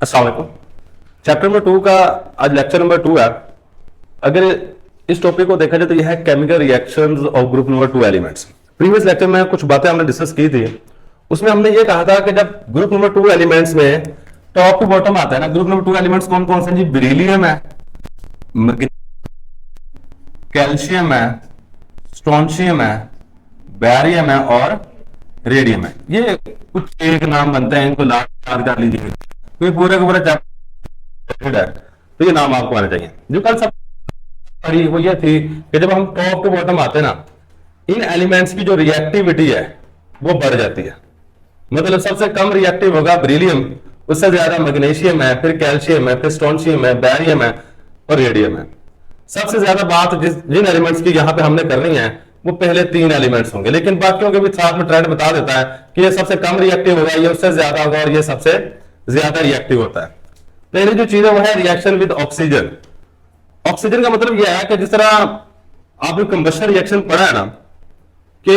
अस्सलाम वालेकुम। Chapter number 2 का आज लेक्चर नंबर 2 है। अगर इस टॉपिक को देखा जाए तो यह है chemical reactions of group number 2 elements. Previous lecture में कुछ बातें हमने डिस्कस की थी, उसमें हमने ये कहा था कि जब ग्रुप नंबर 2 एलिमेंट्स में टॉप टू बॉटम आता है ना, ग्रुप नंबर 2 एलिमेंट्स कौन कौन से जी? बेरिलियम है, कैल्शियम है, स्ट्रोंशियम है, बैरियम है और रेडियम है। ये कुछ एक नाम बनते हैं, इनको याद कर लीजिए, तो ये पूरे का पूरा चैप्टर है, तो ये नाम आपको आना चाहिए। जो कल सब पढ़ी वो ये थी कि जब हम टॉप टू बॉटम आते हैं ना, इन एलिमेंट्स की जो रिएक्टिविटी है वो बढ़ जाती है। मतलब सबसे कम रिएक्टिव होगा बेरिलियम, उससे ज्यादा मैग्नीशियम है, फिर कैल्शियम है, फिर स्ट्रोंशियम है, बैरियम है और रेडियम है। सबसे ज्यादा बात जिन एलिमेंट्स की यहाँ पे हमने करनी है वो पहले 3 एलिमेंट्स होंगे, लेकिन बाकियों के भी साथ में ट्रेंड बता देता है कि ये सबसे कम रिएक्टिव होगा, ये उससे ज्यादा होगा और ये सबसे ज्यादा रिएक्टिव होता है। पहली जो चीज है वो है रिएक्शन विद ऑक्सीजन। ऑक्सीजन का मतलब यह है कि जिस तरह आपने कंबशन रिएक्शन पढ़ा है ना, कि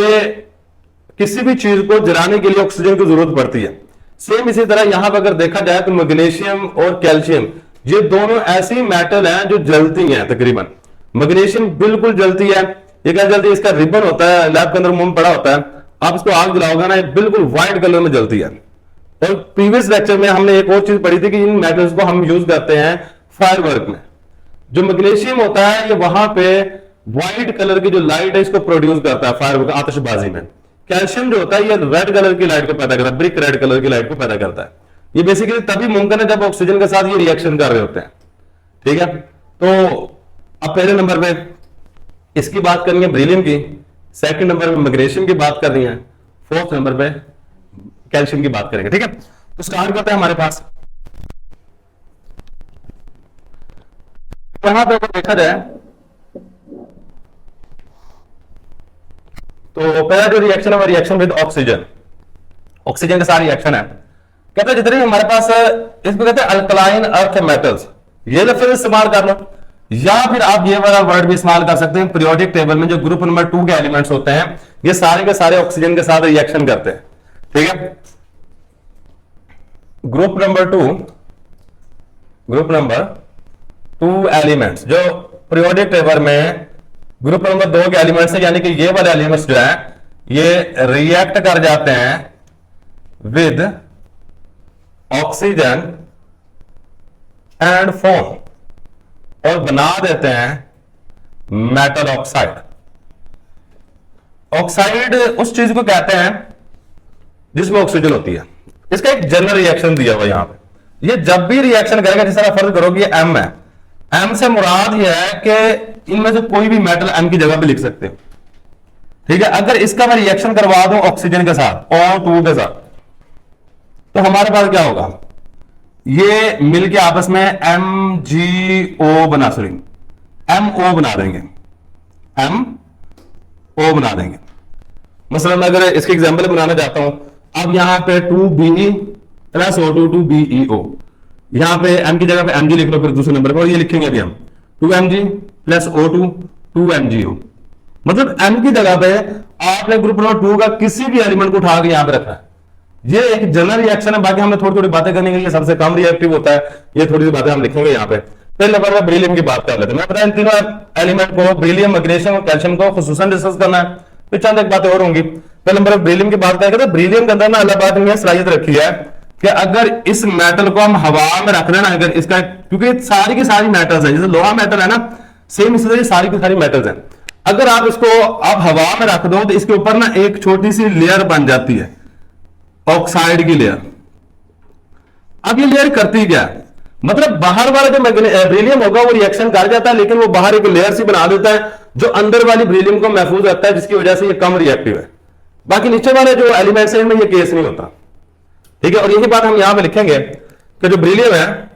किसी भी चीज को जलाने के लिए ऑक्सीजन की जरूरत पड़ती है, सेम इसी तरह यहां पर अगर देखा जाए तो मैग्नीशियम और कैल्शियम ये दोनों ऐसी मेटल हैं जो जलती हैं। तकरीबन मैग्नीशियम बिल्कुल जलती है, ये क्या जलती है? इसका रिबन होता है, लैब के अंदर मोम पड़ा होता है, आप इसको आग जलाओगे ना, ये बिल्कुल व्हाइट कलर में जलती है। और प्रीवियस लेक्चर में हमने एक और चीज पढ़ी थी कि इन मेटल्स को हम यूज करते हैं फायरवर्क में। जो मैग्नीशियम होता है ये वहां पे व्हाइट कलर की जो लाइट है इसको प्रोड्यूस करता है फायरवर्क, आतिशबाजी में। कैल्शियम जो होता है ये रेड कलर की लाइट को पैदा करता है, ब्रिक रेड कलर की लाइट को पैदा करता है। ये बेसिकली तभी मुमकिन है जब ऑक्सीजन के साथ ये रिएक्शन कर रहे होते हैं। ठीक है, तो अब पहले नंबर पे इसकी बात करनी है बेरिलियम की, सेकंड नंबर पे मैग्नीशियम की बात करनी है, फोर्थ नंबर पे कैल्शियम की बात करेंगे। ठीक है, तो स्टार्ट करते हैं। हमारे पास यहां पे अगर देखा जाए तो पहला जो रिएक्शन है वो रिएक्शन विद ऑक्सीजन। ऑक्सीजन के साथ रिएक्शन है। कहते हैं जितने हमारे पास इसमें कहते हैं अल्कलाइन अर्थ मेटल्स, ये लफ्ज इस्तेमाल कर लो, या फिर आप ये वाला वर्ड भी इस्तेमाल कर सकते हैं। पीरियोडिक टेबल में जो ग्रुप नंबर 2 के एलिमेंट्स होते हैं ये सारे के सारे ऑक्सीजन के साथ रिएक्शन करते हैं। ठीक है, ग्रुप नंबर 2 एलिमेंट्स जो पीरियोडिक टेबल में ग्रुप नंबर 2 के एलिमेंट्स है, यानी कि ये वाले एलिमेंट्स जो है ये रिएक्ट कर जाते हैं विद ऑक्सीजन एंड फॉर्म और बना देते हैं मेटल ऑक्साइड। ऑक्साइड उस चीज को कहते हैं जिसमें ऑक्सीजन होती है। इसका एक जनरल रिएक्शन दिया हुआ यहां पे, ये जब भी रिएक्शन करेगा, जिस तरह फर्ज करोगे ये एम है, एम से मुराद यह है कि इनमें से कोई भी मेटल एम की जगह पे लिख सकते हो। ठीक है, अगर इसका मैं रिएक्शन करवा दूं ऑक्सीजन के साथ, O2 के साथ, तो हमारे पास क्या होगा? ये मिलके आपस में MgO बना, सॉरी MO बना देंगे, MO बना देंगे। मसलन मैं अगर इसके एग्जांपल बनाना चाहता हूं, अब यहां पे 2Be प्लस O2 2BeO, यहां पे M की जगह पे Mg लिख लो, फिर दूसरे नंबर पर और ये लिखेंगे अभी हम 2Mg प्लस O2 2MgO। मतलब M की जगह पे आपने ग्रुप नंबर 2 का किसी भी एलिमेंट को उठा के यहां पे रखना है। ये एक जनरल रिएक्शन है, बाकी हमें थोड़ी थोड़ी बातें करने के लिए सबसे कम रिएक्टिव होता है, ये थोड़ी सी बातें हम लिखेंगे यहाँ पे। पहले नंबर पर बेरिलियम की बात कर लेते हैं। मैं पता इन तीनों एलिमेंट को, बेरिलियम, मैग्नीशियम और कैल्शियम को खुसूसन डिस्कस करना है, फिर चंद एक बातें और होंगी। पहले नंबर पर बेरिलियम की बात करेंगे। तो बेरिलियम के अंदर ना अल्लाह पाक ने सलाहियत रखी है कि अगर इस मेटल को हम हवा में रख लेना, अगर इसका, क्योंकि सारी की सारी मेटल्स है, जैसे लोहा मेटल है ना, सेम इसी तरह सारी की सारी मेटल्स हैं। अगर आप इसको आप हवा में रख दो तो इसके ऊपर ना एक छोटी सी लेयर बन जाती है, ऑक्साइड की लेयर। अब ये लेयर करती क्या? मतलब बाहर वाला जो बेरिलियम होगा वो रिएक्शन कर जाता है, लेकिन वो बाहर एक लेयर सी बना देता है जो अंदर वाली बेरिलियम को महफूज रखता है, जिसकी वजह से ये कम रिएक्टिव है। बाकी नीचे वाले जो एलिमेंट्स हैं इनमें ये केस नहीं होता। ठीक है, और यही बात हम यहां पे लिखेंगे कि जो बेरिलियम है,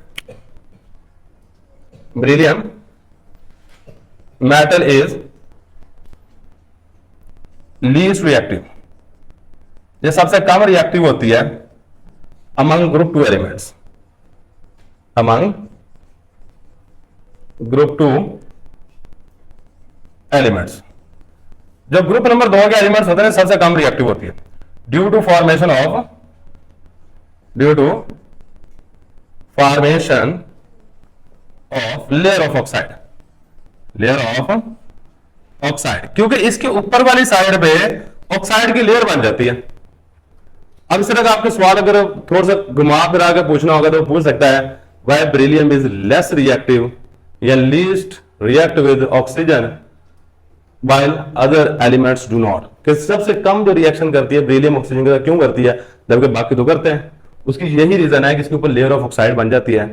beryllium metal is least reactive, ये सबसे कम रिएक्टिव होती है among group 2 elements, among group 2 elements. जो ग्रुप नंबर 2 के एलिमेंट्स होते हैं सबसे कम रिएक्टिव होती है due to formation of layer of oxide, layer of oxide, क्योंकि इसके ऊपर वाली साइड पे ऑक्साइड की लेयर बन जाती है। अब इस तरह का आपके सवाल अगर थोड़ा सा घुमा फिरा के पूछना होगा तो पूछ सकता है why beryllium is less reactive या least react with oxygen while other elements do not, कि सबसे कम जो रिएक्शन करती है बेरिलियम ऑक्सीजन के साथ क्यों करती है जबकि बाकी तो करते हैं। उसकी यही रीजन है कि इसके ऊपर लेयर ऑफ ऑक्साइड बन जाती है।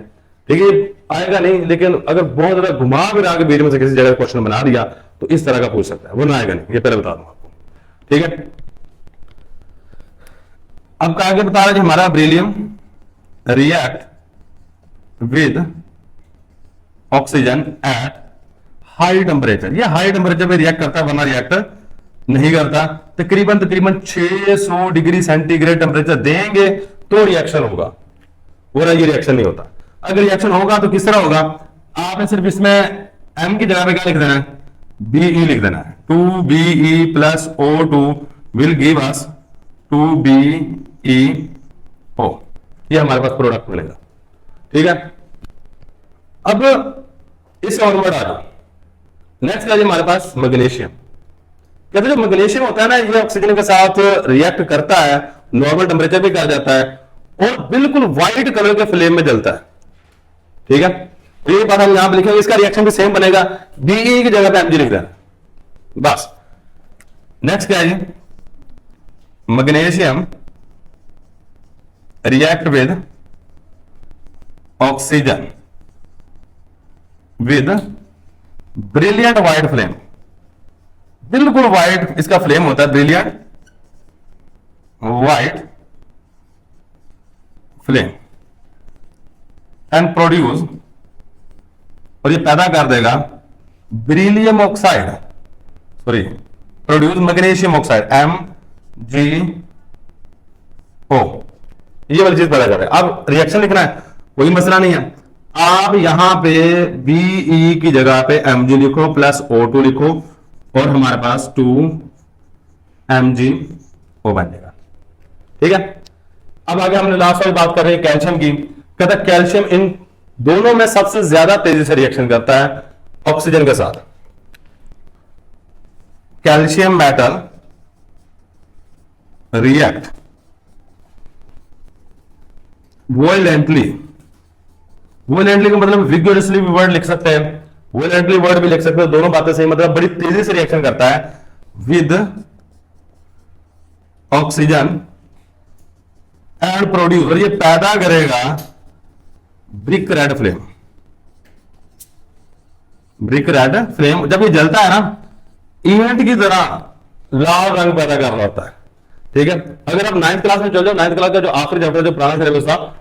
ठीक है, आएगा नहीं, लेकिन अगर बहुत ज्यादा घुमा फिरा के बेरिलियम से किसी जगह क्वेश्चन बना दिया तो इस तरह का पूछ सकता है, वो ना आएगा नहीं, ये पहले बता दूं आपको। ठीक है, अब आगे बता रहे हमारा beryllium react with oxygen at high temperature, ये हाई टेम्परेचर पे रिएक्ट करता है वरना रिएक्टर नहीं करता। तकरीबन तकरीबन 600 डिग्री सेंटीग्रेड टेम्परेचर देंगे तो रिएक्शन होगा, वरना ये रिएक्शन नहीं होता। अगर रिएक्शन होगा तो किस तरह होगा, आपने सिर्फ इसमें एम की जगह पे क्या लिख देना है, बीई लिख देना है। 2Be plus O2 will give us 2BeO, ये हमारे पास प्रोडक्ट मिलेगा। ठीक है, अब इस फॉर्मूला आ जाओ। नेक्स्ट है हमारे पास मैग्नीशियम। कहते जो मैग्नीशियम होता है ना, ये ऑक्सीजन के साथ रिएक्ट करता है, नॉर्मल टेम्परेचर पे कर जाता है और बिल्कुल व्हाइट कलर के फ्लेम में जलता है। ठीक है, तो ये बात हम यहां पे लिखेंगे, इसका रिएक्शन भी सेम बनेगा, बीई की जगह पे एमजी लिख देना बस। नेक्स्ट क्या है, magnesium react with oxygen with brilliant white flame, बिल्कुल व्हाइट इसका फ्लेम होता है, brilliant white flame and produce, और ये पैदा कर देगा beryllium oxide, sorry produce magnesium oxide MgO, ये वाली चीज पैदा कर रहा है। अब रिएक्शन लिखना है, कोई मसला नहीं है। आप यहां पे बीई की जगह पे Mg लिखो प्लस O2 लिखो और हमारे पास 2MgO बन जाएगा। ठीक है, अब आगे हमने लास्ट वाली बात कर रहे हैं कैल्शियम की। कहता है कैल्शियम इन दोनों में सबसे ज्यादा तेजी से रिएक्शन करता है ऑक्सीजन के साथ। कैल्शियम मेटल रिएक्ट वोलेंटली, वोलेंटली का मतलब विगोरसली भी वर्ड लिख सकते हैं, वोलेंटली वर्ड भी लिख सकते हैं, दोनों बातें सही, मतलब बड़ी तेजी से रिएक्शन करता है विद ऑक्सीजन एंड प्रोड्यूस, और ये पैदा करेगा brick red flame, brick red flame. जब ये जलता है ना, ईवेंट की तरह लाल रंग पैदा कर रहा होता है। ठीक है, अगर आप 9th क्लास में चल जाओ, 9th क्लास का जो आखिरी चैप्टर जो पुराना सिलेबस था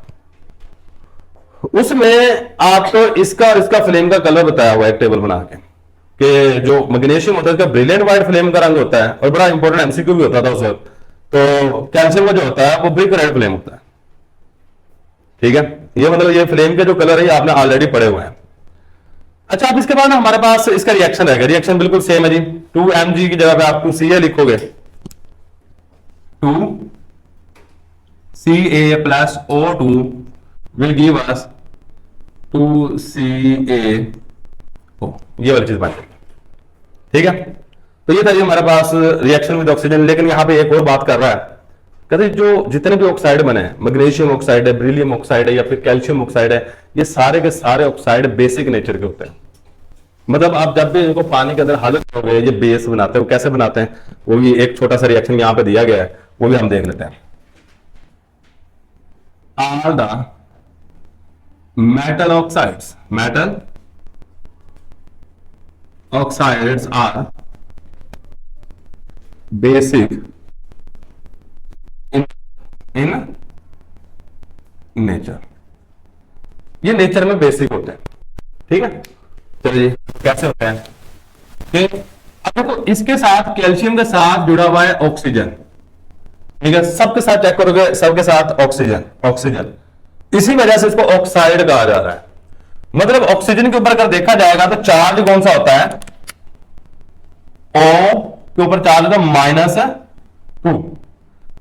उसमें आपको इसका और इसका फ्लेम का कलर बताया हुआ है, एक टेबल बना के, कि जो मैग्नीशियम होता है उसका ब्रिलियंट व्हाइट फ्लेम का रंग होता है, और बड़ा इंपॉर्टेंट एमसीक्यू भी होता था उस वक्त। तो कैल्शियम का जो होता है वो ब्रिक रेड फ्लेम होता है। ठीक है, ये मतलब ये फ्लेम के जो कलर है आपने ऑलरेडी पढ़े हुए हैं। अच्छा, अब इसके बाद ना हमारे पास इसका रिएक्शन रहेगा, रिएक्शन बिल्कुल सेम है जी। 2Mg की जगह पे आप 2Ca लिखोगे, 2Ca plus O2 will give us 2CaO, ये वाली चीज बन जाएगी। ठीक है, तो ये था जी हमारे पास रिएक्शन विद ऑक्सीजन। लेकिन यहां पे एक और बात कर रहा है, कहते जो जितने भी ऑक्साइड बने, मैग्नीशियम ऑक्साइड है, बेरिलियम ऑक्साइड है या फिर कैल्शियम ऑक्साइड है, ये सारे के सारे ऑक्साइड बेसिक नेचर के होते हैं। मतलब आप जब भी इनको पानी के अंदर हल करोगे, ये बेस बनाते हैं। वो कैसे बनाते हैं, वो भी एक छोटा सा रिएक्शन यहां पे दिया गया है, वो भी हम देख लेते हैं। Are the metal oxides are basic in nature, ये नेचर में बेसिक होते हैं। ठीक है, चलिए कैसे होते हैं कि अब देखो, इसके साथ कैल्शियम के साथ जुड़ा हुआ है ऑक्सीजन। ठीक है, सबके साथ चेक करोगे, सबके साथ ऑक्सीजन, ऑक्सीजन, इसी वजह से इसको ऑक्साइड कहा जा रहा है। मतलब ऑक्सीजन के ऊपर अगर देखा जाएगा तो चार्ज कौन सा होता है, O के ऊपर चार्ज होता है -2।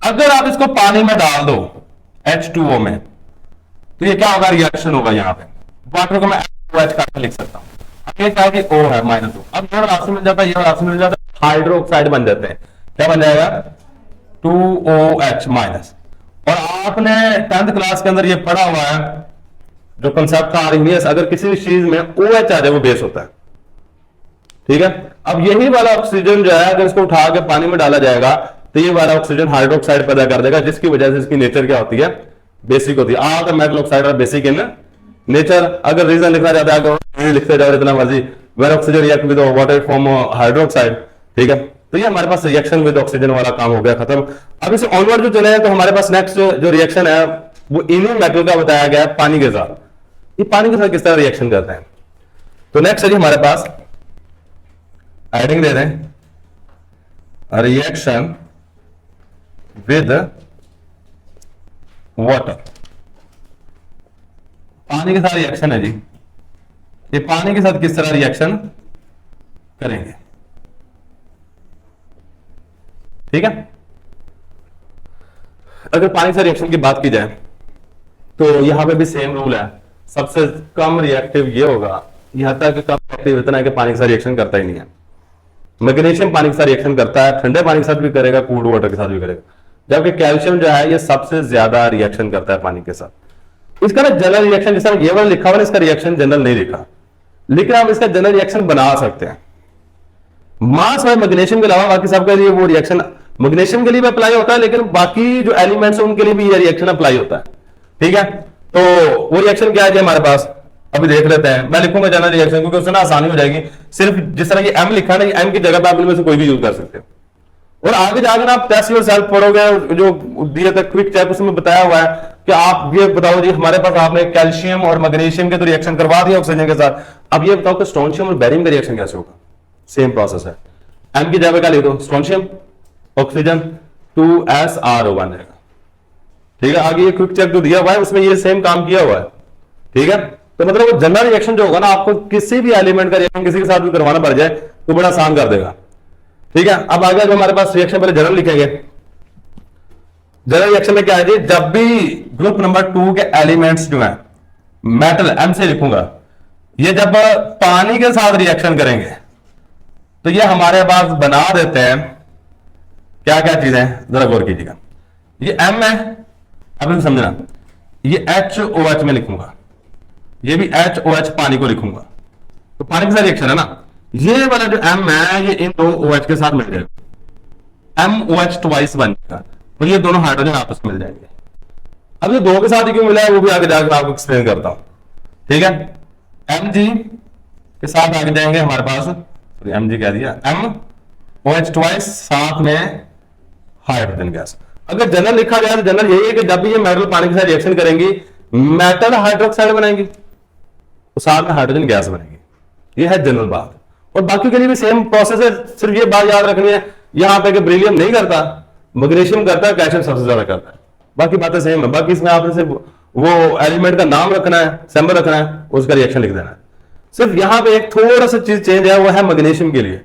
अगर आप इसको पानी में डाल दो H2O में, तो ये क्या होगा, रिएक्शन होगा यहाँ पे। वाटर को मैं OH करके लिख सकता हूँ। अब ये क्या है कि O है -2। अब ये राशि मिल जाता है, ये राशि मिल जाता है, हाइड्रोक्साइड बन जाते हैं। क्या बन जाएगा, 2OH माइनस। और आपने 10th क्लास के अंदर ये पढ़ा हुआ है जो कंसेप्ट था आर्गेनियस, अगर किसी भी चीज में OH आ जाए वो बेस होता है। ठीक है, अब यही वाला ऑक्सीजन जो है अगर इसको उठा के पानी में डाला जाएगा तो ये वाला ऑक्सीजन हाइड्रोक्साइड पैदा कर देगा, जिसकी वजह से इसकी नेचर क्या होती है, बेसिक होती है। All the metal oxide are basic in nature. अगर रीजन लिखना चाहते हैं, अगर लिखते जाओ इतना मर्जी, where oxygen react with water form hydroxide. ठीक है, तो ये हमारे पास रिएक्शन विद ऑक्सीजन वाला काम हो गया खत्म। अब इसे ऑनवर्ड जो चले हैं तो हमारे पास नेक्स्ट जो रिएक्शन है वो इन्हीं मेटल का बताया गया है पानी के साथ। ये पानी के साथ किस तरह रिएक्शन करते हैं, तो नेक्स्ट है जी हमारे पास हेडिंग दे दें, रिएक्शन विद वाटर। पानी के साथ रिएक्शन है जी, ये पानी के साथ किस तरह रिएक्शन करेंगे। ठीक है, अगर पानी से रिएक्शन की बात की जाए तो यहां पे भी सेम रूल है, सबसे कम रिएक्टिव ये होगा, यहां तक कम रिएक्टिव इतना है कि पानी के साथ रिएक्शन करता ही नहीं है। मैग्नीशियम पानी के साथ रिएक्शन करता है, ठंडे पानी के साथ भी करेगा, कूल्ड वाटर के साथ भी करेगा, जबकि कैल्शियम जो है ये सबसे ज्यादा रिएक्शन करता है पानी के साथ। इसका ना जनरल रिएक्शन, जैसा ये वाला लिखा हुआ है, इसका रिएक्शन जनरल नहीं लिखा, लेकिन आप इसका जनरल रिएक्शन बना सकते हैं। मास और मैग्नीशियम के अलावा बाकी सबके लिए वो रिएक्शन मैग्नीशियम के लिए भी अप्लाई होता है, लेकिन बाकी जो एलिमेंट्स हैं उनके लिए भी ये रिएक्शन अप्लाई होता है। ठीक है, तो वो रिएक्शन क्या है हमारे पास, अभी देख लेते हैं। मैं लिखूंगा जनरल रिएक्शन क्योंकि उससे ना आसानी हो जाएगी। सिर्फ जिस तरह ये M लिखा है ना, ये M की जगह पे आप इनमें से कोई भी यूज कर सकते हो। और आगे जाकर आप टेस्ट योरसेल्फ पढ़ोगे, जो दिए थे क्विक चेक उसमें बताया हुआ है कि आप ये बताओ जी, हमारे पास आपने कैल्शियम और मैग्नीशियम के तो रिएक्शन करवा दिया ऑक्सीजन के साथ, अब ये बताओ कि स्ट्रोंशियम और बेरियम का रिएक्शन कैसे होगा। सेम प्रोसेस है, M की जगह क्या लिख दो, स्ट्रोंशियम ऑक्सीजन 2SRO बन जाएगा। ठीक है, आगे ये क्विक चेक जो दिया हुआ है उसमें ये सेम काम किया हुआ है। ठीक है, तो मतलब वो जनरल रिएक्शन जो होगा ना, आपको किसी भी एलिमेंट का रिएक्शन किसी के साथ भी करवाना पड़ जाए तो बड़ा आसान कर देगा। ठीक है, अब आगे जो हमारे पास रिएक्शन पहले जनरल लिखेंगे। जनरल रिएक्शन में क्या है जी, जब भी ग्रुप नंबर 2 के एलिमेंट्स जो है मेटल M से लिखूंगा, ये जब पानी के साथ रिएक्शन करेंगे तो ये हमारे पास बना देते हैं क्या क्या चीजें, जरा गौर कीजिएगा। ये M है, अब समझना, ये HOH में लिखूंगा, ये भी HOH पानी को लिखूंगा, तो पानी के साथ रिएक्शन है ना। ये वाला जो M है ये इन दो OH के साथ मिल जाएगा, MOH ट्वाइस बन जाएगा, और ये दोनों हाइड्रोजन आपस में मिल जाएंगे। अब ये दो के साथ ही क्यों मिला है वो भी आगे जाकर आपको एक्सप्लेन करता हूं। ठीक है, Mg के साथ आगे जाएंगे हमारे पास, Mg कह दिया, MOH ट्वाइस साथ में हाइड्रोजन गैस। अगर जनरल लिखा जाए तो जनरल यही है कि जब भी ये मेटल पानी के साथ रिएक्शन करेंगी, मेटल हाइड्रोक्साइड बनाएंगी, तो साथ में हाइड्रोजन गैस बनेगी। ये है जनरल बात, और बाकी के लिए भी सेम प्रोसेस है। सिर्फ ये बात याद रखनी है यहां पे कि ब्रिलियम नहीं करता, मैग्नीशियम करता है, कैल्शियम सबसे ज्यादा करता है, बाकी बातें सेम है। बाकी इसमें आपने सिर्फ वो एलिमेंट का नाम रखना है, सिंबल रखना है, उसका रिएक्शन लिख देना है। सिर्फ यहां पे एक थोड़ा सा चीज चेंज है, वो है मैग्नीशियम के लिए।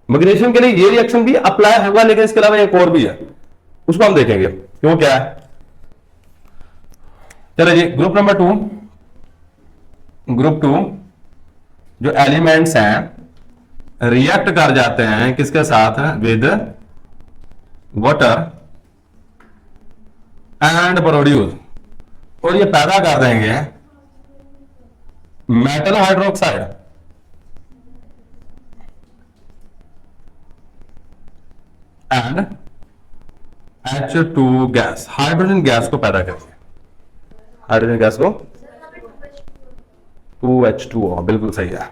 मैग्नीशियम के लिए ये रिएक्शन भी अप्लाई होगा, लेकिन इसके अलावा एक और भी है, उसको हम देखेंगे क्यों क्या है। चलो जी, ग्रुप नंबर 2, ग्रुप 2 जो एलिमेंट्स हैं रिएक्ट कर जाते हैं किसके साथ, विद वाटर एंड प्रोड्यूस, और ये पैदा कर देंगे metal hydroxide and H2 gas, hydrogen gas को पैदा करेंगे। हाइड्रोजन गैस को 2H2O, बिल्कुल सही है,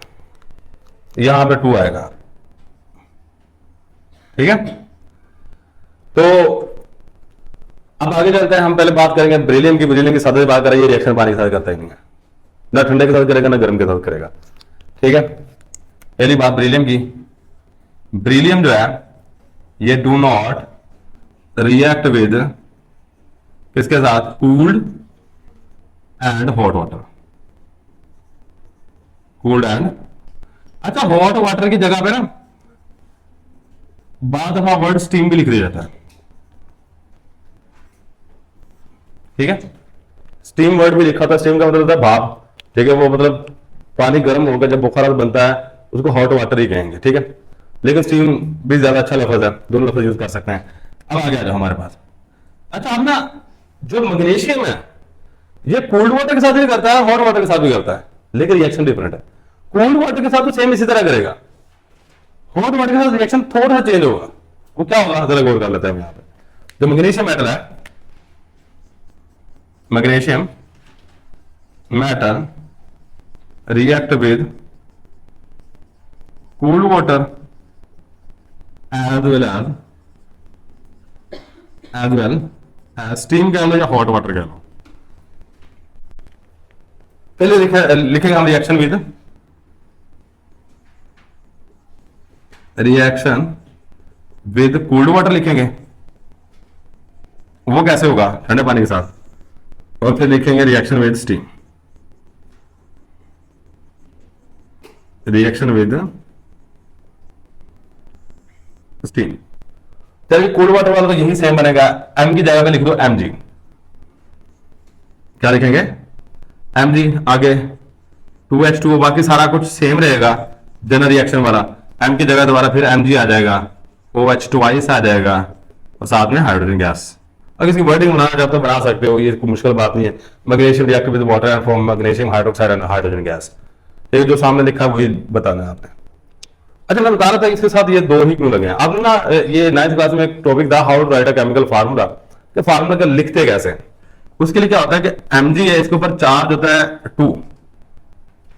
यहां पे 2 आएगा। ठीक है, तो अब आगे चलते हैं, हम पहले बात करेंगे ब्रिलियम की। ब्रिलियम की साथ बात करें, ये रिएक्शन पानी के साथ करता ही नहीं है, ना ठंडे के साथ करेगा ना गर्म के साथ करेगा। ठीक है, पहली बात ब्रिलियम की, ब्रिलियम जो है ये डू नॉट रिएक्ट विद किसके साथ, cooled and hot water, cooled and, अच्छा हॉट वाटर की जगह पे ना बाद दफा वर्ड स्टीम भी लिख दिया जाता है। ठीक है, स्टीम वर्ड भी लिखा था, स्टीम का मतलब होता है भाप, ठीक है, वो मतलब पानी गर्म होकर जब बुखार बनता है उसको हॉट वाटर ही कहेंगे, ठीक है, लेकिन स्टीम भी ज्यादा अच्छा लफ्ज है, दोनों लफ्ज यूज कर सकते हैं। अब आगे आ जाओ हमारे पास। अच्छा, अब ना जो मैग्नीशियम है ये कोल्ड वाटर के साथ भी करता है, हॉट वाटर के साथ भी करता है, लेकिन रिएक्शन डिफरेंट है। कोल्ड वाटर के साथ तो सेम इसी तरह करेगा, हॉट वाटर के साथ रिएक्शन थोड़ा चेंज होगा। वो क्या होगा जरा गौर कर लेते हैं यहाँ पे। जो मैग्नीशियम मेटल है, magnesium metal react with cool water as well as steam कह लो या hot water कह लो। पहले लिखेंगे हम रिएक्शन विद कोल्ड वाटर लिखेंगे, वो कैसे होगा ठंडे पानी के साथ, और फिर लिखेंगे reaction with steam, reaction with steam. चलिए कोल्ड वाटर वाला तो यही सेम बनेगा, एम की जगह पे लिख दो एम जी, क्या लिखेंगे एम जी, आगे 2H2O, बाकी सारा कुछ सेम रहेगा जनरल रिएक्शन वाला, एम की जगह दोबारा फिर एम जी आ जाएगा, OH ट्वाइस आ जाएगा और साथ में हाइड्रोजन गैस। अगर इसकी वर्डिंग बनाना चाहते हो बना सकते हो, ये कोई मुश्किल बात नहीं है। Magnesium react with water and form magnesium hydroxide and hydrogen gas, ये जो सामने लिखा है वही बताना है आपने। अच्छा, मैं बता रहा था इसके साथ ये दो ही क्यों लगे हैं। अब ना ये 9th क्लास में एक टॉपिक था how to write a chemical formula, कि फार्मूला का लिखते कैसे। उसके लिए क्या होता है कि Mg है, इसके ऊपर चार्ज होता है 2,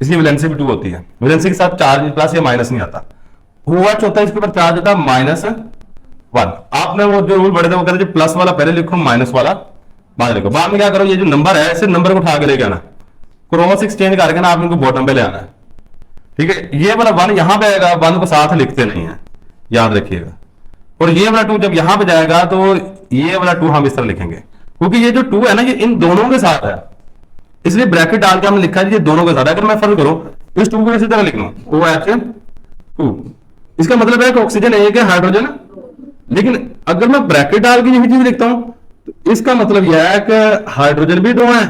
इसकी वैलेंसी भी 2 होती है, वैलेंसी के साथ चार्ज प्लस या माइनस नहीं आता। OH होता है, इसके ऊपर चार्ज होता है -1। आपने वो जो रूल पढ़े थे वो कहते हैं प्लस वाला पहले लिखो, माइनस वाला बाद लिखो। बाद में क्या करो, ये जो नंबर है इसे नंबर को उठा के लेके आना, क्रॉस एक्सचेंज करके ना आप इनको बॉटम पे ले आना है, ठीक है। ये वाला 1 यहां पे आएगा, 1 को साथ लिखते नहीं है, याद रखिएगा। और ये वाला 2 जब यहां पे जाएगा तो ये वाला 2 हम इस तरह लिखेंगे, क्योंकि ये जो 2 है ना ये इन दोनों के साथ है, इसलिए ब्रैकेट डाल के हमने लिखा है ये दोनों के साथ है। अगर मैं फर्क करूं इस 2 को इसी तरह लिख लूं OH2, इसका मतलब है कि ऑक्सीजन एक है, हाइड्रोजन, लेकिन अगर मैं ब्रैकेट डाल के यही चीज लिखता हूं तो इसका मतलब यह है कि हाइड्रोजन भी 2 है,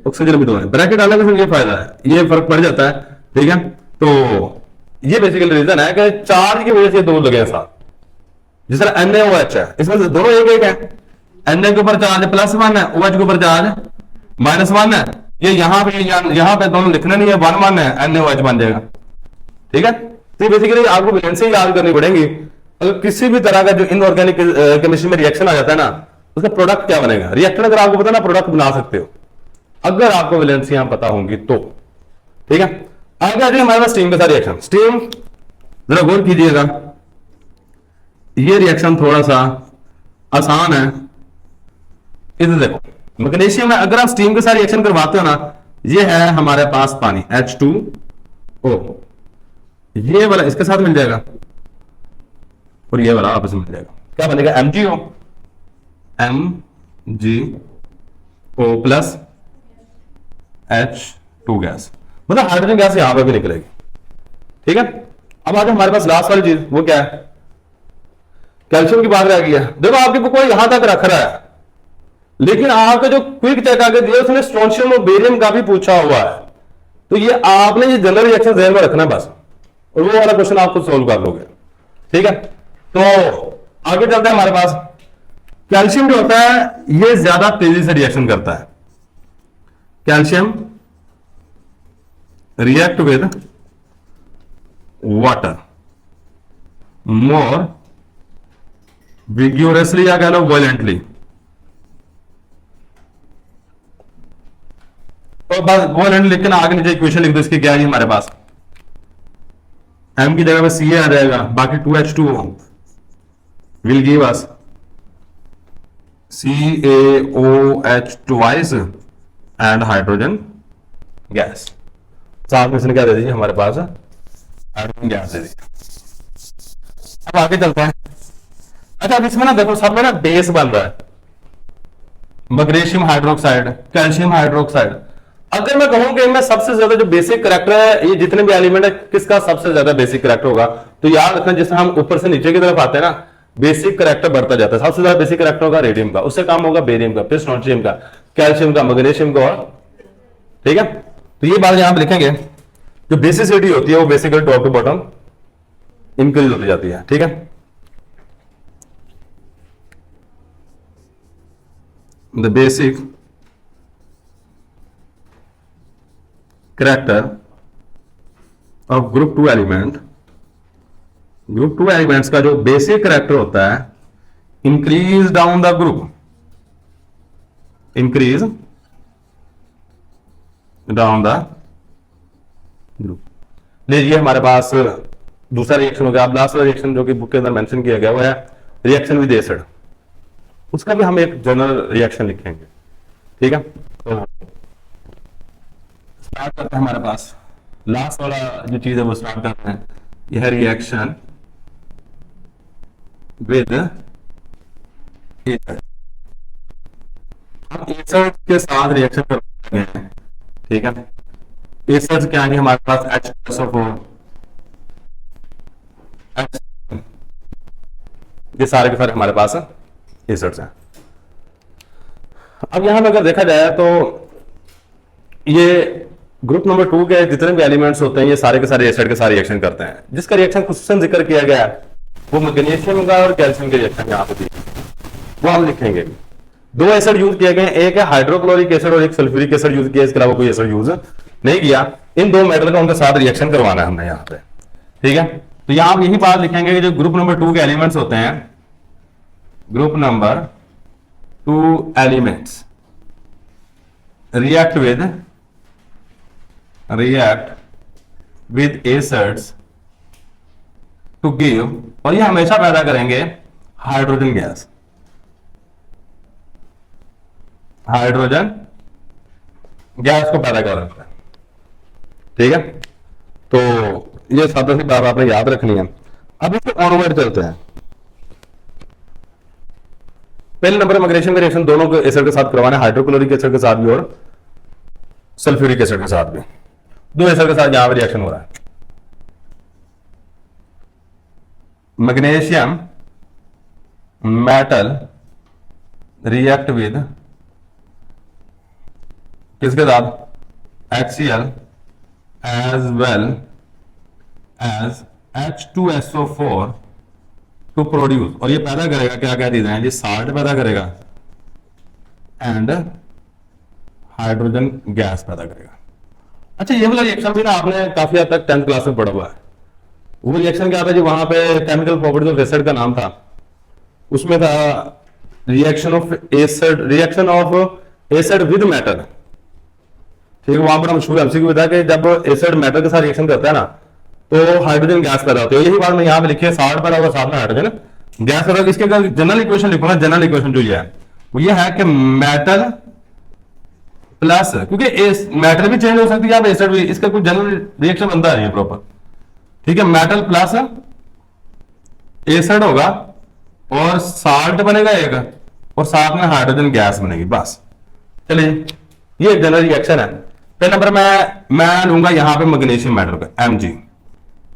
ऑक्सीजन भी 2 है। ब्रैकेट डालने का ये फायदा है, ये फर्क पड़ जाता है, ठीक है। तो ये बेसिकली रीजन है कि चार्ज की वजह से 2 लगे हैं साथ। जिस तरह NaOH है, इसमें से दोनों एक एक है, Na के ऊपर चार्ज +1 है, OH के ऊपर चार्ज -1 है। ये यहां पे दोनों लिखने नहीं है, 1 है, NaOH बन जाएगा, ठीक है। तो बेसिकली आपको वैलेंसी याद करनी पड़ेगी। अगर किसी भी तरह का जो इनऑर्गेनिक केमिस्ट्री में रिएक्शन आ जाता है ना, उसका प्रोडक्ट क्या बनेगा, रिएक्टर अगर आपको पता ना प्रोडक्ट बना सकते हो, अगर आपको वैलेंसियां पता होंगी तो, ठीक है। आगे आ जाए हमारे पास स्टीम के साथ रिएक्शन। स्टीम जरा गौर कीजिएगा, ये रिएक्शन थोड़ा सा आसान है। इधर देखो, मैग्नीशियम है, अगर आप स्टीम के साथ रिएक्शन करवाते हो ना, ये है हमारे पास पानी H2O, ये वाला इसके साथ मिल जाएगा और ये वाला आपस में मिल जाएगा, क्या बनेगा MgO, MgO plus H2 gas, मतलब हाइड्रोजन गैस यहां पे भी निकलेगी, ठीक है। अब आज हमारे पास लास्ट वाली चीज वो क्या है, कैल्शियम की बात रह गई है। देखो आपकी बुक को यहां तक रख रहा है, लेकिन आपका जो क्विक चेक आगे दिया उसने स्ट्रोंशियम और बेरियम का भी पूछा हुआ है, तो ये आपने ये जनरल रिएक्शन ध्यान में रखना बस, और वो वाला क्वेश्चन आप खुद सोल्व कर लोगे, ठीक है। तो आगे चलते हैं हमारे पास। कैल्शियम जो होता है ये ज्यादा तेजी से रिएक्शन करता है। Calcium react with water more vigorously या कह लो वायलेंटली, तो बस वायलेंटली लिखना, आगे नीचे इक्वेशन लिख दो इसकी, क्या है हमारे पास M की जगह पे Ca आ जाएगा, बाकी 2H2O will give us CaOH twice and hydrogen gas। साथ में इसने क्या दे दीजिए हमारे पास हाइड्रोजन गैस दे दीजिए। अब आगे चलते हैं। अच्छा, अब इसमें ना देखो सब में ना बेस बन रहा है, मैग्नीशियम हाइड्रोक्साइड, कैल्शियम हाइड्रोक्साइड। अगर मैं कहूं कि इनमें सबसे ज्यादा जो बेसिक करैक्टर है, ये जितने भी एलिमेंट है किसका सबसे ज्यादा बेसिक करैक्टर होगा, तो याद रखना जैसे हम ऊपर से नीचे की तरफ आते हैं ना, बेसिक करैक्टर बढ़ता जाता है। सबसे ज्यादा बेसिक करैक्टर होगा रेडियम का, उससे कम होगा बेरियम का, फिर स्ट्रोंशियम का। कैल्शियम का, मैग्नीशियम का, और ठीक है। तो ये बात यहां पे लिखेंगे, जो बेसिसिटी होती है वो basically top to bottom increase होती जाती है, ठीक है। The basic character of group 2 element, group 2 elements का जो बेसिक करैक्टर होता है, increase down the group, increase down the group. लीजिए हमारे पास दूसरा रिएक्शन हो गया। अब लास्ट रिएक्शन जो कि बुक के अंदर मेंशन किया गया वो है रिएक्शन विद एसिड। उसका भी हम एक जनरल रिएक्शन लिखेंगे, ठीक है। तो स्टार्ट करते हैं, हमारे पास लास्ट वाला जो चीज है वो स्टार्ट करते हैं। यह है रिएक्शन विद एसिड। हम एसिड के साथ रिएक्शन कर रहे हैं, ठीक है। एसिड क्या है, हमारे पास H+O4, ये सारे के सारे हमारे पास एसिड्स हैं। अब यहां पर अगर देखा जाए तो ये ग्रुप नंबर 2 के जितने भी एलिमेंट्स होते हैं ये सारे के सारे एसिड के साथ रिएक्शन करते हैं। जिसका रिएक्शन क्वेश्चन जिक्र किया गया है वो मैग्नीशियम का और कैल्शियम के रिएक्शन यहाँ पे दी, वो हम लिखेंगे। दो एसिड यूज किए गए, एक है हाइड्रोक्लोरिक एसिड और एक सल्फ्यूरिक एसिड यूज किया, इसके अलावा कोई एसिड यूज नहीं किया। इन दो मेटल का उनके साथ रिएक्शन करवाना है हमने यहाँ पे, ठीक है। तो यहां आप यही बात लिखेंगे कि जो ग्रुप नंबर 2 के एलिमेंट्स होते हैं, group number 2 elements react with acids to give, और ये हमेशा पैदा करेंगे हाइड्रोजन गैस, हाइड्रोजन गैस को पैदा कर रहा है, ठीक है। तो ये सादा सी बात आपने याद रखनी है। अब इसके ऑनवर्ड चलते हैं। पहले नंबर मैग्नीशियम का रिएक्शन दोनों के एसिड के साथ करवाना है, हाइड्रोक्लोरिक एसिड के साथ भी और सल्फ्यूरिक एसिड के साथ भी। दो एसिड के साथ यहां पर रिएक्शन हो रहा है। मैग्नीशियम मेटल रिएक्ट विद किसके साथ, HCl as well as H2SO4 to produce, और ये पैदा करेगा क्या क्या चीजें हैं, ये साल्ट पैदा करेगा एंड हाइड्रोजन गैस पैदा करेगा। अच्छा, ये वाला रिएक्शन भी ना आपने काफी हद तक 10th क्लास में पढ़ा हुआ है। वो रिएक्शन क्या था जी, वहां पे केमिकल प्रॉपर्टीज ऑफ एसिड का नाम था, उसमें था reaction of acid with metal, ठीक है। वहां पर हम शुरू एमसीक्यू बताया कि जब एसिड मेटल के साथ रिएक्शन करता है ना तो हाइड्रोजन गैस पैदा होती है। यही बात मैं यहां पे लिखी है, साल्ट पैदा होगा, साथ में हाइड्रोजन गैस पैदा होगा। इसके अगर जनरल इक्वेशन लिखो ना, जनरल इक्वेशन जो ये है वो ये है कि मेटल प्लस, क्योंकि मेटल भी चेंज हो सकती है, एसिड भी, इसका कुछ जनरल रिएक्शन बनता है प्रॉपर, ठीक है। मेटल प्लस एसिड होगा और साल्ट बनेगा एक, और साथ में हाइड्रोजन गैस बनेगी, बस। चलिए, ये जनरल रिएक्शन है। पहले नंबर मैं लूंगा यहां पे मैग्नीशियम मेटल का Mg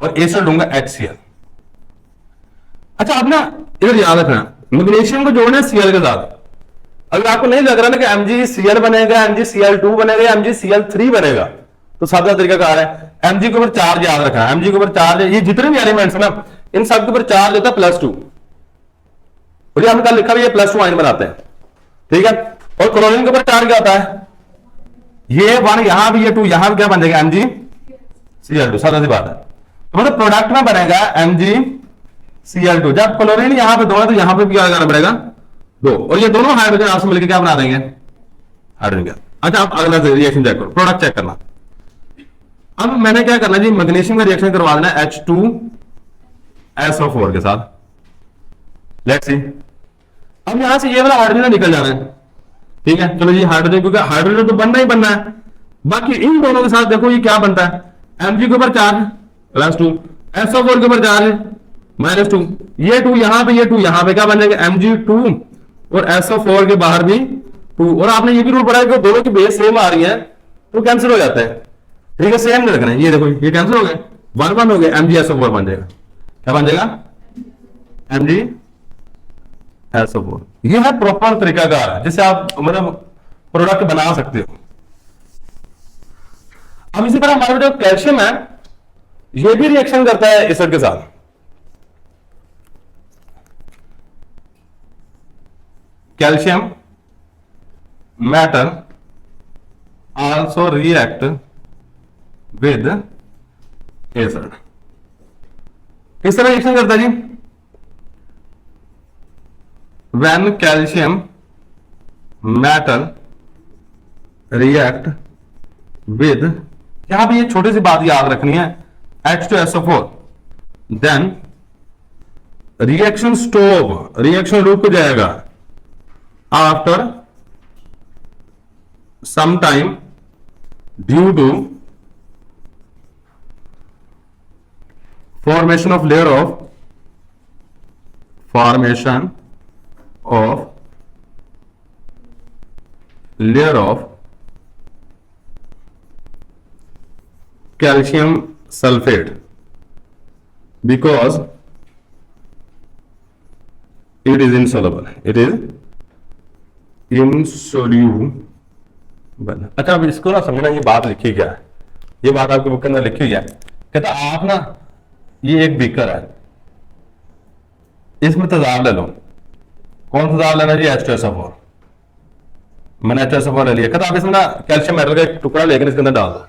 और एसिड लूंगा HCl। अच्छा, अब ना इधर याद रखना, मैग्नीशियम को जोड़ना है Cl के साथ। अगर आपको नहीं लग रहा ना कि MgCl बनेगा, MgCl2 बनेगा या MgCl3 बनेगा, तो सादा तरीका कार है, Mg के ऊपर चार्ज याद रखा है। Mg के ऊपर चार्ज, ये जितने भी एलिमेंट्स ना इन सब के ऊपर चार्ज होता है +2, और ये हमने कल लिखा भी है +2 आयन बनाते हैं, ठीक है। और क्लोरीन के ऊपर चार्ज क्या होता है, ये 1 यहां भी, ये 2 यहां भी, क्या बन जाएगा MgCl2, सादा सी बात है। तो मतलब प्रोडक्ट में बनेगा MgCl2। जब क्लोरीन यहां पे 2 है तो यहां पे भी क्या करना पड़ेगा 2, और ये दोनों हाइड्रोजन आपस में मिलकर क्या बना देंगे, हाइड्रोजन गैस। अच्छा, आप अगला रिएक्शन चेक करो, प्रोडक्ट चेक करना। अब मैंने क्या करना जी, मैग्नीशियम का रिएक्शन करवा देना H2SO4 के साथ। लेट्स सी, अब यहां से ये वाला हाइड्रोजन निकल जाना है, ठीक है। चलो जी, हाइड्रोजन, क्योंकि हाइड्रोजन तो बनना ही बनना है। बाकी इन दोनों के साथ देखो ये क्या बनता है, Mg के ऊपर चार्ज +2, SO4 के ऊपर चार्ज -2, ये 2 यहां पे, ये 2 यहां पे, क्या बन जाएगा Mg2, और SO4 के बाहर भी 2। और आपने ये भी रूल पढ़ा है कि दोनों की बेस सेम आ रही है तो कैंसिल हो जाता है, ठीक है। सेम नहीं रखना है, ये देखो ये कैंसिल हो गए, 1 हो गया, MgSO4 बन जाएगा, क्या बन जाएगा MgSO4। ये है प्रॉपर तरीकाकार, जिससे आप मतलब प्रोडक्ट बना सकते हो। अब इसी तरह हमारा जो कैल्शियम है ये भी रिएक्शन करता है एसिड के साथ। Calcium metal also react with acid. किस तरह रिएक्शन करता है जी? When calcium metal react with, यहां पे ये छोटी सी बात याद रखनी है, H2SO4, then reaction stop, reaction रुक जाएगा after some time due to formation of layer of calcium sulfate, because it is insoluble, it is insoluble। अच्छा, अब इसको ना समझना, ये बात लिखी क्या है, ये बात आपके बुक के अंदर लिखी हुई है। कहता आप ना, ये एक बीकर है, इसमें तेजाब ले लो। कौन सा तेजाब लेना जी? H2SO4। मैंने H2SO4 ले लिया। कहता आप इसमें ना कैल्शियम मेटल का एक टुकड़ा लेकर इसके अंदर डाल दो।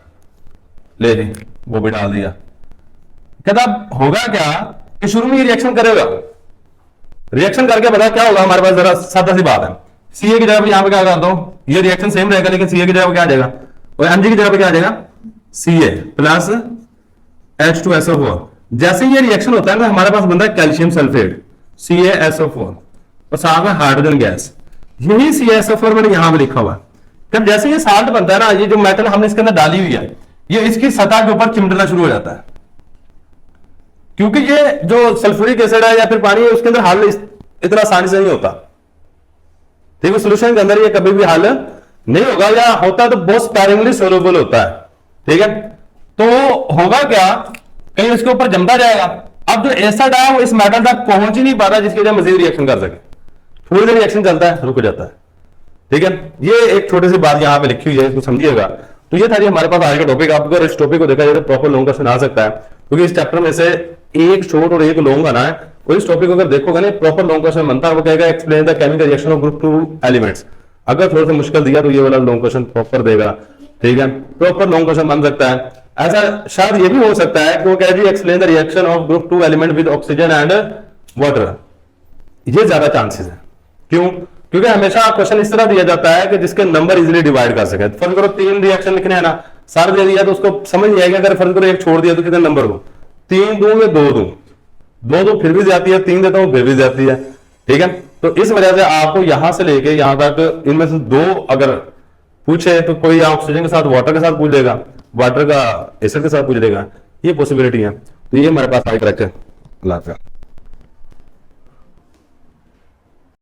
ले जी, वो भी डाल दिया। कहता होगा क्या कि शुरू में ये रिएक्शन करेगा, रिएक्शन करके पता क्या होगा हमारे पास, जरा सादा सी बात है। Ca की जगह पे यहां पे क्या कर दो, ये रिएक्शन सेम रहेगा, लेकिन Ca की जगह पे क्या आ जाएगा, और Mg की जगह पे क्या आ जाएगा, Ca प्लस H2SO4। जैसे ये रिएक्शन होता है ना, हमारे पास बनता है कैल्शियम सल्फेट CaSO4 और साथ में हाइड्रोजन गैस। यही CaSO4 मैंने यहां पे लिखा हुआ है। तब जैसे ये साल्ट बनता है ना, ये जो मेटल हमने इसके अंदर डाली हुई है, ये इसकी सतह के ऊपर चिमटना शुरू हो जाता है, क्योंकि ये जो सल्फ्यूरिक एसिड है या फिर पानी है, उसके अंदर हल इतना आसानी से नहीं होता। ठीक है, सोल्यूशन के अंदर ये कभी भी हल नहीं होगा, या होता तो बहुत स्पेरिंगली सोल्यूबल होता है। ठीक है, तो होगा क्या, कहीं उसके ऊपर जमता जाएगा। अब जो एसिड है वो इस मेटल तक पहुंच ही नहीं पाता, जिसकी वजह मजीद रिएक्शन कर सके। थोड़ी देर रिएक्शन चलता है, रुक जाता है। ठीक है, ये एक छोटी सी बात यहां पे लिखी हुई है, इसको समझिएगा। तो ये था जी हमारे पास आज का टॉपिक। आप अगर इस टॉपिक को देखा जाए तो प्रॉपर लॉन्ग क्वेश्चन आ सकता है, क्योंकि इस चैप्टर में से एक शॉर्ट और एक लॉन्ग आना है। और इस टॉपिक को अगर देखोगे ना, प्रॉपर लॉन्ग क्वेश्चन बनता है। वो कहेगा explain the chemical reaction of group 2 elements. अगर थोड़ा सा मुश्किल दिया तो ये वाला लॉन्ग क्वेश्चन प्रॉपर देगा। ठीक है, प्रॉपर लॉन्ग क्वेश्चन बन सकता है। ऐसा शायद ये भी हो सकता है कि वो कहे जी explain the reaction of group 2 element with oxygen and water. ये ज्यादा चांसेस है। क्यों? क्योंकि हमेशा क्वेश्चन इस तरह दिया जाता है कि जिसके नंबर इजीली डिवाइड कर सके। फर्ज करो 3 रिएक्शन लिखने हैं ना, सारे दे दिया तो उसको समझ नहीं आएगा। अगर फर्ज करो एक छोड़ दिया तो कितने नंबर हो, 3 दूं या 2 दूं, 2 तो फिर भी जाती है, 3 देता हूं फिर भी जाती है। ठीक है, तो इस वजह से आपको यहां से लेके यहां तक इनमें से 2 अगर पूछे तो कोई ऑक्सीजन के साथ वाटर के साथ पूछ लेगा, वाटर का एसिड के साथ पूछ लेगा, ये पॉसिबिलिटी है। तो ये हमारे पास आई करेक्ट है। अल्लाह हाफ़िज़।